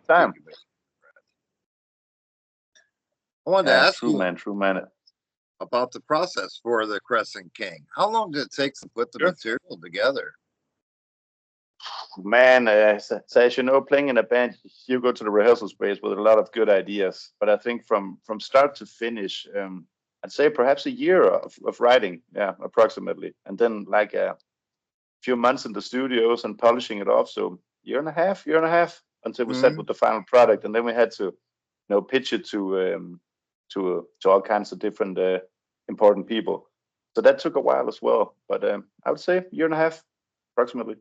time. I wanted to Yeah, ask true you man, true man. about the process for the Crescent King. How long did it take to put the Sure. material together? Man, so as you know, playing in a band, you go to the rehearsal space with a lot of good ideas. But I think from start to finish, I'd say perhaps a year of writing, yeah, approximately, and then like a few months in the studios and polishing it off. So year and a half until we set Hmm. with the final product, and then we had to, pitch it to all kinds of different important people. So that took a while as well. But I would say year and a half approximately.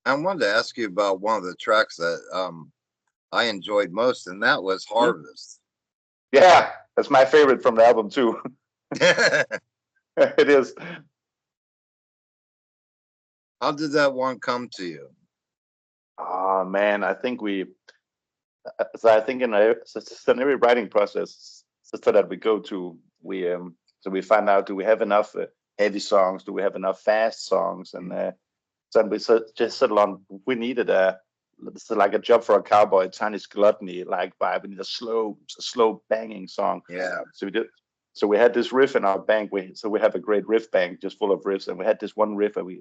I wanted to ask you about one of the tracks that I enjoyed most, and that was Hmm? Harvest. Yeah, that's my favorite from the album too. It is. How did that one come to you? Oh man, I think I think in every writing process so that we go to, we find out, do we have enough heavy songs? Do we have enough fast songs? And so we just settle on, we needed like a job for a cowboy, Chinese gluttony like vibe. We need a slow banging song. Yeah. So we did. So we had this riff in our bank. We have a great riff bank just full of riffs, and we had this one riff, and we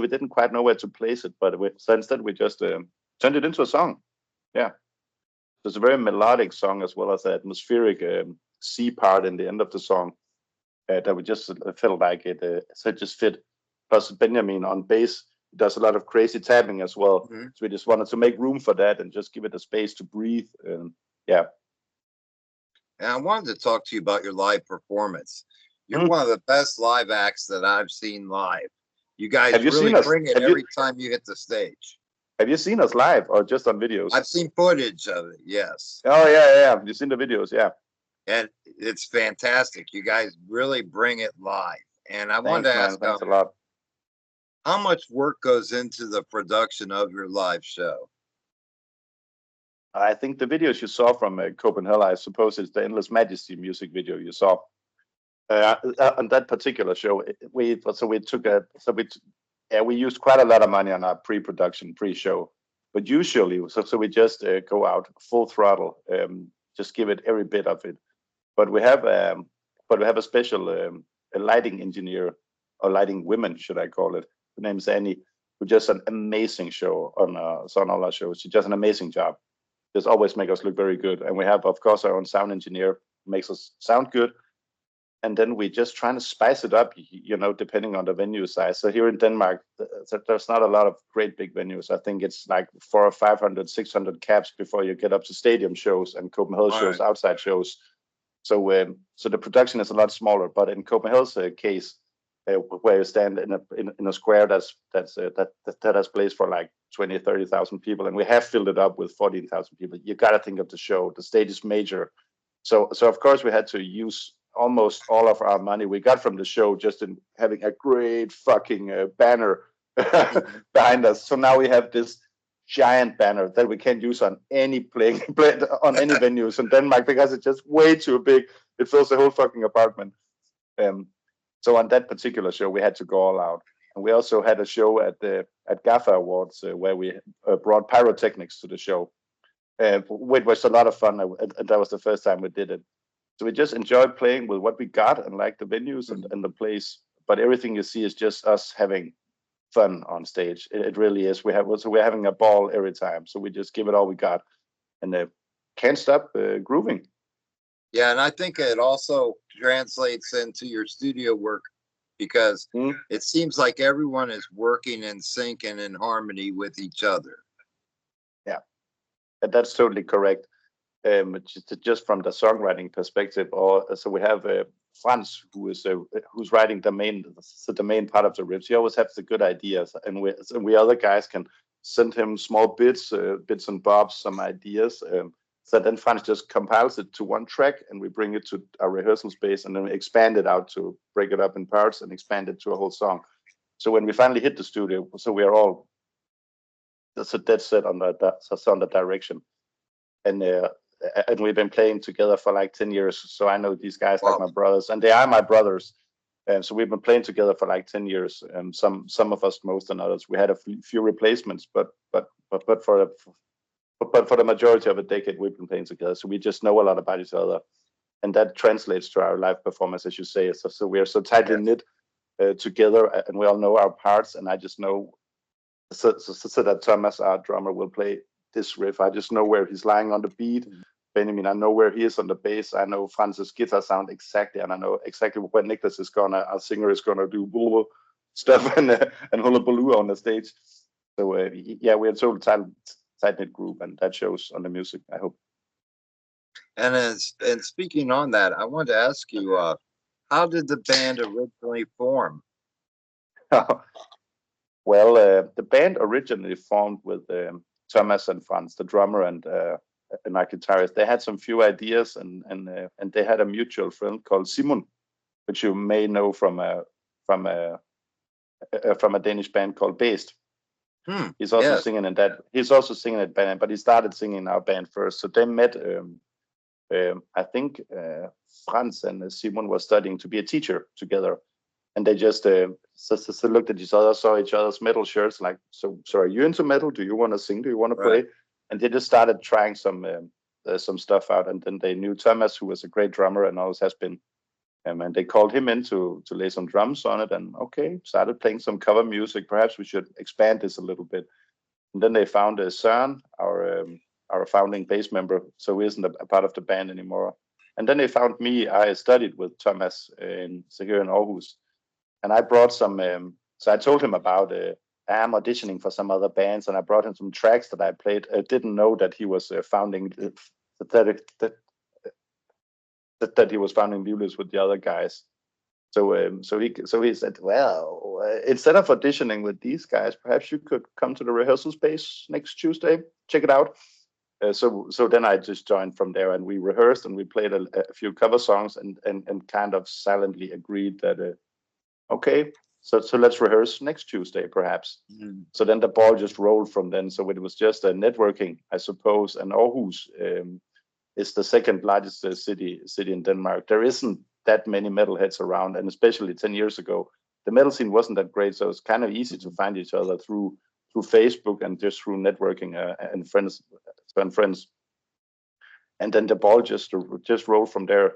didn't quite know where to place it, but so instead we just turned it into a song. Yeah, so it's a very melodic song as well as the atmospheric C part in the end of the song that we just felt like it. So it just fit. Plus Benjamin on bass does a lot of crazy tapping as well. Hmm. So we just wanted to make room for that and just give it the space to breathe. Yeah. And I wanted to talk to you about your live performance. You're Mhm. one of the best live acts that I've seen live. You guys Have you really seen us? bring it every time you hit the stage. Have you seen us live or just on videos? I've seen footage of it, yes. Oh yeah. You've seen the videos, yeah. And it's fantastic. You guys really bring it live. And I wanted Thanks, to man. ask Thanks a lot. how much work goes into the production of your live show? I think the videos you saw from Copenhagen, I suppose it's the Endless Majesty music video you saw. On that particular show, we used quite a lot of money on our pre-production, pre-show, but usually, so we just go out full throttle, just give it every bit of it. But we have a special a lighting engineer or lighting women, should I call it? Her name's Annie, who does an amazing show on all our shows. She does an amazing job. Just always make us look very good. And we have, of course, our own sound engineer who makes us sound good, and then we just trying to spice it up, depending on the venue size. So here in Denmark, there's not a lot of great big venues. I think it's like 400 or 500, 600 caps before you get up to stadium shows and Copenhagen All shows, right. outside shows. So the production is a lot smaller. But in Copenhagen's case, where you stand in a square that has place for like 20, 30,000 people, and we have filled it up with 14,000 people. You got to think of the show. The stage is major. So of course we had to use almost all of our money we got from the show just in having a great fucking banner Mhm. behind us. So now we have this giant banner that we can't use on any on any venues in Denmark because it's just way too big. It fills the whole fucking apartment. Um, so on that particular show, we had to go all out. And we also had a show at GAFA Awards where we brought pyrotechnics to the show, which was a lot of fun. And that was the first time we did it. So we just enjoyed playing with what we got and like the venues and the place. But everything you see is just us having fun on stage. It really is. We're having a ball every time. So we just give it all we got and can't stop grooving. Yeah, and I think it also translates into your studio work because Mm, it seems like everyone is working in sync and in harmony with each other. yeah, that's totally correct. Just from the songwriting perspective, or so we have Franz, who's writing the main part of the riffs. He always has the good ideas, and we other guys can send him small bits and bobs, some ideas. So then Franz just compiles it to one track, and we bring it to our rehearsal space, and then we expand it out to break it up in parts and expand it to a whole song. So when we finally hit the studio, so we are all that's a dead set on the direction, and we've been playing together for like 10 years. So I know these guys like Wow. my brothers, and they are my brothers. And so we've been playing together for like 10 years. And some of us most than others. We had a few replacements, but for but for the majority of a decade, we've been playing together. So we just know a lot about each other. And that translates to our live performance, as you say. So we are so tightly knit together, and we all know our parts. And I just know so that Thomas, our drummer, will play this riff. I just know where he's lying on the beat. Benjamin, I know where he is on the bass. I know Franz's guitar sound exactly, and I know exactly where Nicholas is gonna, our singer is gonna do stuff and hullabaloo on the stage. So yeah, we're a total tight knit group, and that shows on the music, I hope. And speaking on that, I wanted to ask you, how did the band originally form? Well, the band originally formed with Thomas and Franz, the drummer, and my guitarist. They had some few ideas, and they had a mutual friend called Simon, which you may know from a Danish band called Based. He's also singing in that. He's also singing at band, but he started singing in our band first. So they met. I think Franz and Simon were studying to be a teacher together, and they just so looked at each other, saw each other's metal shirts, like, so are you into metal? Do you want to sing? Do you want to play? And they just started trying some stuff out, and then they knew Thomas, who was a great drummer and always has been, and they called him in to lay some drums on it, and started playing some cover music. Perhaps we should expand this a little bit. And then they found Søren, our founding bass member, so he isn't a part of the band anymore. And then they found me. I studied with Thomas here in Aarhus, and I brought some. So I told him about I'm auditioning for some other bands, and I brought him some tracks that I played. I didn't know that he was founding that he was founding Livløs with the other guys. So he said, well, instead of auditioning with these guys, perhaps you could come to the rehearsal space next Tuesday, check it out. So then I just joined from there, and we rehearsed, and we played a few cover songs, and kind of silently agreed that so let's rehearse next Tuesday, perhaps. So then the ball just rolled from then. So it was just a networking, I suppose. And Aarhus is the second largest city in Denmark. There isn't that many metalheads around, and especially 10 years ago, the metal scene wasn't that great. So it's kind of easy to find each other through Facebook and just through networking and friends. And then the ball just rolled from there.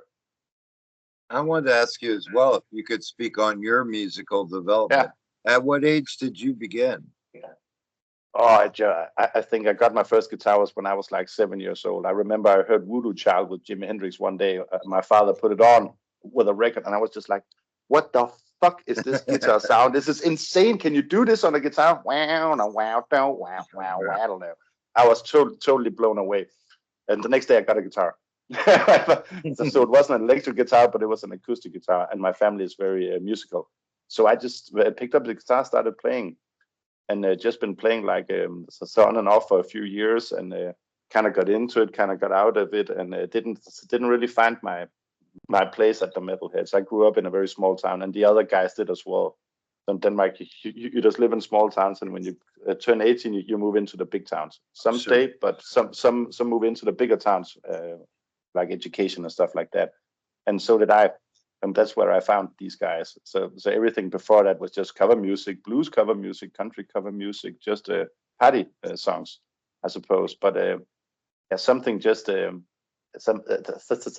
I wanted to ask you as well, if you could speak on your musical development. At what age did you begin? Oh, I think I got my first guitar was when I was like 7 years old. I remember I heard Voodoo Child with Jimi Hendrix one day. My father put it on with a record, and I was just like, what the fuck is this guitar sound? This is insane. Can you do this on a guitar? Wow, no, wow, no, wow, wow, wow, I don't know. I was totally blown away. And the next day I got a guitar. So it wasn't an electric guitar, but it was an acoustic guitar, and my family is very musical. So I just picked up the guitar, started playing, and just been playing like so on and off for a few years, and kind of got into it, kind of got out of it, and didn't really find my place at the metalheads. I grew up in a very small town, and the other guys did as well. In Denmark, you just live in small towns, and when you turn 18, you move into the big towns. Some stay, but some move into the bigger towns, like education and stuff like that. And so did I. And that's where I found these guys. So everything before that was just cover music, blues cover music, country cover music, just party songs, I suppose. But something just so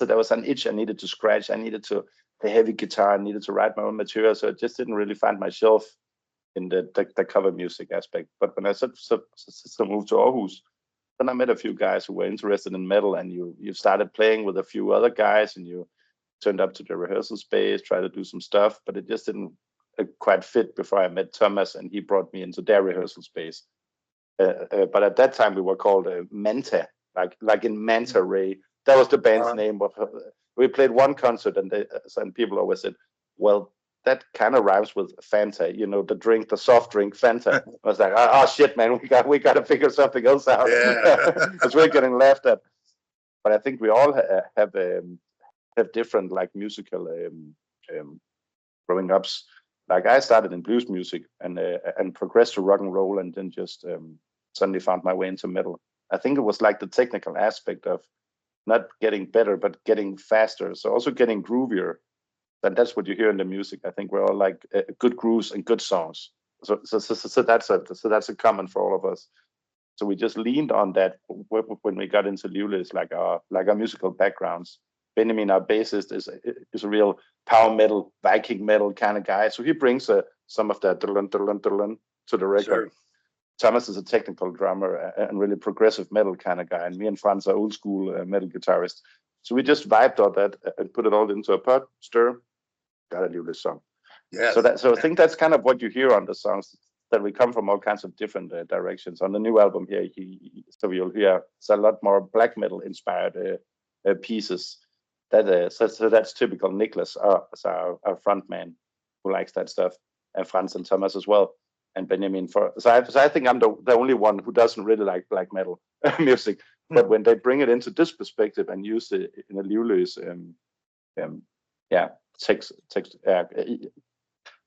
there was an itch I needed to scratch. I needed to play heavy guitar. I needed to write my own material. So I just didn't really find myself in the cover music aspect. But when I moved to Aarhus, then I met a few guys who were interested in metal, and you started playing with a few other guys, and you turned up to the rehearsal space, tried to do some stuff, but it just didn't quite fit before I met Thomas, and he brought me into their rehearsal space. But at that time we were called Manta, like in Manta Ray. That was the band's name. We played one concert, and people always said, well, that kind of rhymes with Fanta, the drink, the soft drink, Fanta. I was like, oh shit, man, we got to figure something else out. Because we're getting laughed at. But I think we all have different like musical growing ups. Like I started in blues music and progressed to rock and roll, and then just suddenly found my way into metal. I think it was like the technical aspect of not getting better, but getting faster. So also getting groovier. And that's what you hear in the music. I think we're all like good grooves and good songs. So that's a common for all of us. So we just leaned on that when we got into Livløs, like our musical backgrounds. Benjamin, our bassist, is a real power metal, Viking metal kind of guy. So he brings some of that to the record. Sure. Thomas is a technical drummer and really progressive metal kind of guy, and me and Franz are old school metal guitarists. So we just vibed all that and put it all into a pot, stir, got a Livløs song. Yes. So I think that's kind of what you hear on the songs, that we come from all kinds of different directions. On the new album here, so you'll hear it's a lot more black metal inspired pieces. So that's typical. Niklas, our front man, who likes that stuff, and Franz and Thomas as well, and Benjamin. So I think I'm the only one who doesn't really like black metal music. But when they bring it into this perspective and use it in a Livløs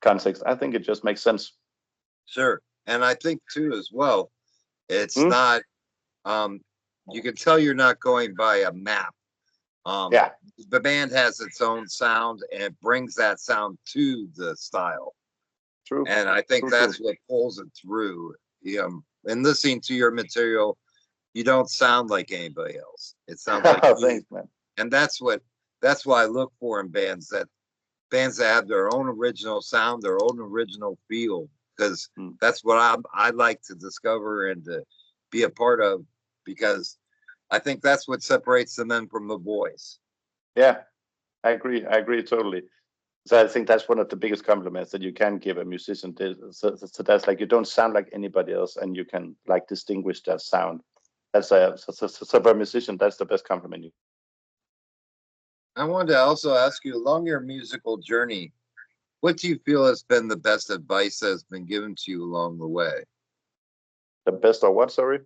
context, I think it just makes sense. Sure. And I think too as well, it's not you can tell you're not going by a map. The band has its own sound and it brings that sound to the style. True. And I think that's what pulls it through. And listening to your material, you don't sound like anybody else. It sounds like thanks, man. And that's what I look for in bands that have their own original sound, their own original feel, because that's what I like to discover and to be a part of, because I think that's what separates the men from the boys. Yeah, I agree totally. So I think that's one of the biggest compliments that you can give a musician. So that's like, you don't sound like anybody else, and you can like distinguish that sound. That's so for a musician, that's the best compliment you. I wanted to also ask you, along your musical journey, what do you feel has been the best advice that has been given to you along the way? The best or what, sorry?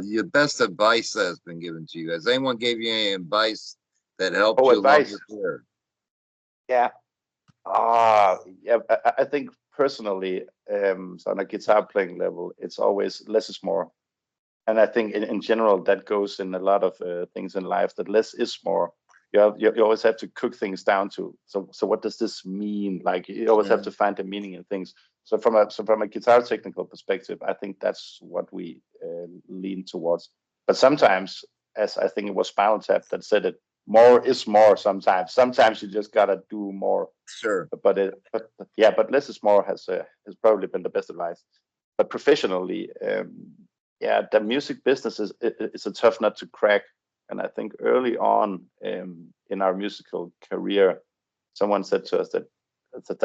Your best advice that has been given to you. Has anyone gave you any advice that helped you along your career? Yeah. I think personally, so on a guitar playing level, it's always less is more. And I think in general, that goes in a lot of things in life, that less is more. You always have to cook things down to, so what does this mean? Like, you always have to find the meaning in things. So from a guitar technical perspective, I think that's what we lean towards. But sometimes, as I think it was Spinal Tap that said it, more is more sometimes. Sometimes you just gotta do more. Sure. But less is more has probably been the best advice. But professionally, the music business is a tough nut to crack. And I think early on in our musical career, someone said to us that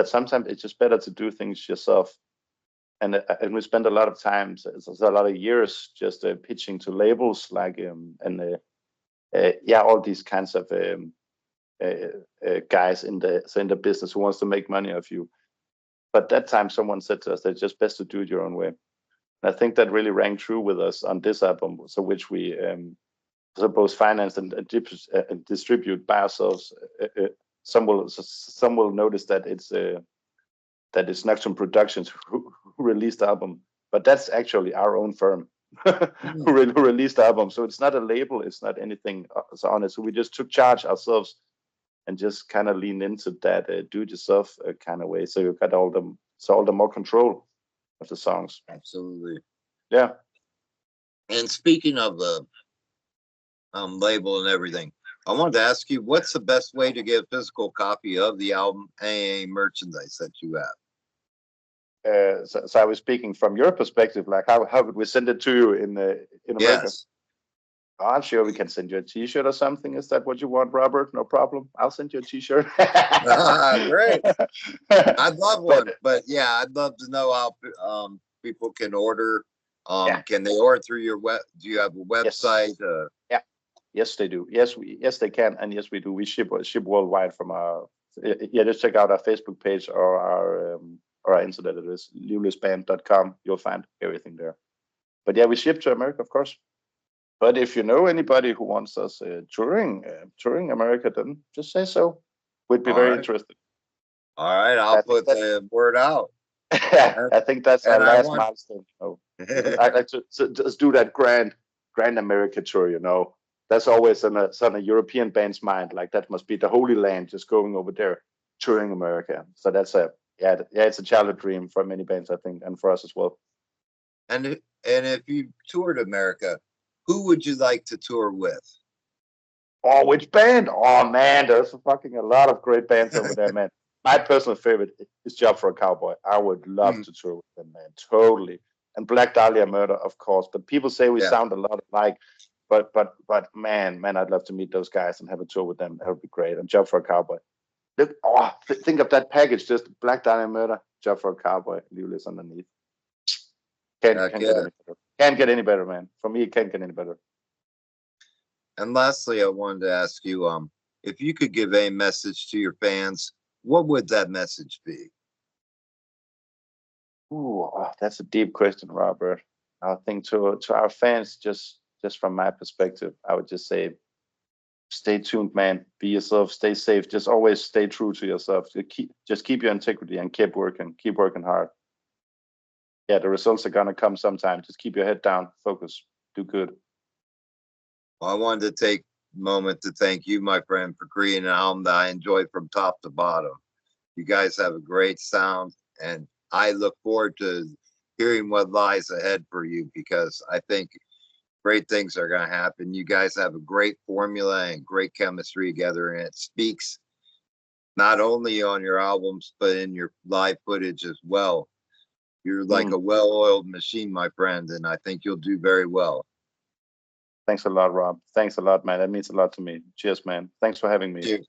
sometimes it's just better to do things yourself. And we spend a lot of time, a lot of years just pitching to labels, like all these kinds of guys in the business who wants to make money off you. But that time, someone said to us that it's just best to do it your own way. And I think that really rang true with us on this album, so which we both finance and distribute by ourselves. Some will notice that it's Nocturne Productions who released the album, but that's actually our own firm who released the album. So it's not a label, it's not anything on it. So we just took charge ourselves and just kind of leaned into that do-it-yourself kind of way. So you got all the more control of the songs. Absolutely. Yeah. And speaking of the label and everything, I wanted to ask you, what's the best way to get a physical copy of the album and any merchandise that you have? So I was speaking from your perspective, like how would we send it to you in America? Yes. I'm sure we can send you a T-shirt or something. Is that what you want, Robert? No problem. I'll send you a T-shirt. Great. I'd love one, but yeah, I'd love to know how people can order. Can they order through your web? Do you have a website? Yes. Yes, they do. Yes, they can, and yes, we do. We ship worldwide from our. Just check out our Facebook page or our internet address, livløsband.com. You'll find everything there. But yeah, we ship to America, of course. But if you know anybody who wants us touring America, then just say so. We'd be very interested. All right, I'll put the word out. I think that's our last milestone. I'd like to just do that grand America tour. That's always on a European band's mind. Like, that must be the Holy Land, just going over there, touring America. So that's it's a childhood dream for many bands, I think, and for us as well. And if you toured America, Who would you like to tour with? Oh, which band? Oh man, there's fucking a lot of great bands over there, man. My personal favorite is Job for a Cowboy. I would love to tour with them, man. Totally. And Black Dahlia Murder, of course. But people say we sound a lot alike. But man, I'd love to meet those guys and have a tour with them. That would be great. And Job for a Cowboy. Look, think of that package: just Black Dahlia Murder, Job for a Cowboy, Livløs underneath. Can't get any better. Can't get any better, man. For me, it can't get any better. And lastly, I wanted to ask you, if you could give a message to your fans, what would that message be? Ooh, that's a deep question, Robert. I think to our fans, just from my perspective, I would just say, stay tuned, man. Be yourself. Stay safe. Just always stay true to yourself. Just keep your integrity and keep working hard. Yeah, the results are gonna come sometime. Just keep your head down, focus, do good. Well, I wanted to take a moment to thank you, my friend, for creating an album that I enjoyed from top to bottom. You guys have a great sound, and I look forward to hearing what lies ahead for you, because I think great things are going to happen. You guys have a great formula and great chemistry together, and it speaks not only on your albums, but in your live footage as well. You're like a well-oiled machine, my friend, and I think you'll do very well. Thanks a lot, Rob. Thanks a lot, man. That means a lot to me. Cheers, man. Thanks for having me.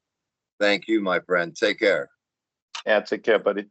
Thank you, my friend. Take care. Yeah, take care, buddy.